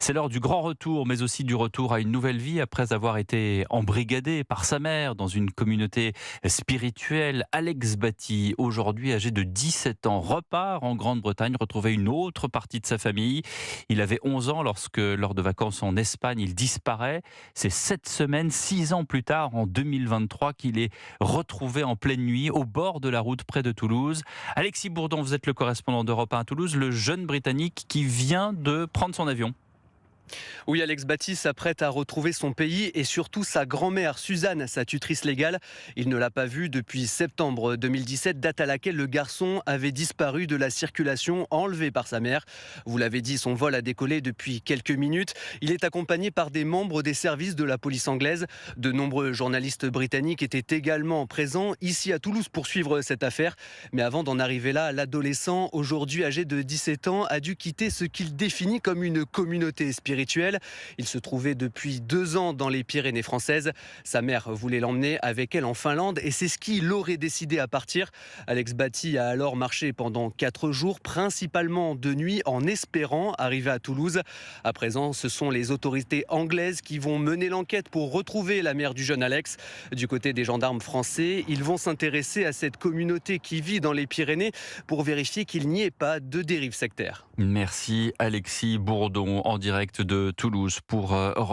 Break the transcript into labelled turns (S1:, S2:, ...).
S1: C'est l'heure du grand retour, mais aussi du retour à une nouvelle vie après avoir été embrigadé par sa mère dans une communauté spirituelle. Alex Batty, aujourd'hui âgé de 17 ans, repart en Grande-Bretagne retrouver une autre partie de sa famille. Il avait 11 ans lorsque, lors de vacances en Espagne, il disparaît. C'est cette semaine, 6 ans plus tard, en 2023, qu'il est retrouvé en pleine nuit au bord de la route près de Toulouse. Alexis Bourdon, vous êtes le correspondant d'Europe 1 à Toulouse, le jeune Britannique qui vient de prendre son avion.
S2: Oui, Alex Batty s'apprête à retrouver son pays et surtout sa grand-mère Suzanne, sa tutrice légale. Il ne l'a pas vue depuis septembre 2017, date à laquelle le garçon avait disparu de la circulation, enlevé par sa mère. Vous l'avez dit, son vol a décollé depuis quelques minutes. Il est accompagné par des membres des services de la police anglaise. De nombreux journalistes britanniques étaient également présents ici à Toulouse pour suivre cette affaire. Mais avant d'en arriver là, l'adolescent, aujourd'hui âgé de 17 ans, a dû quitter ce qu'il définit comme une communauté spirituelle. Il se trouvait depuis 2 ans dans les Pyrénées françaises. Sa mère voulait l'emmener avec elle en Finlande et c'est ce qui l'aurait décidé à partir. Alex Batty a alors marché pendant 4 jours, principalement de nuit, en espérant arriver à Toulouse. À présent, ce sont les autorités anglaises qui vont mener l'enquête pour retrouver la mère du jeune Alex. Du côté des gendarmes français, ils vont s'intéresser à cette communauté qui vit dans les Pyrénées pour vérifier qu'il n'y ait pas de dérive sectaire.
S1: Merci Alexis Bourdon en direct de Toulouse pour Europe.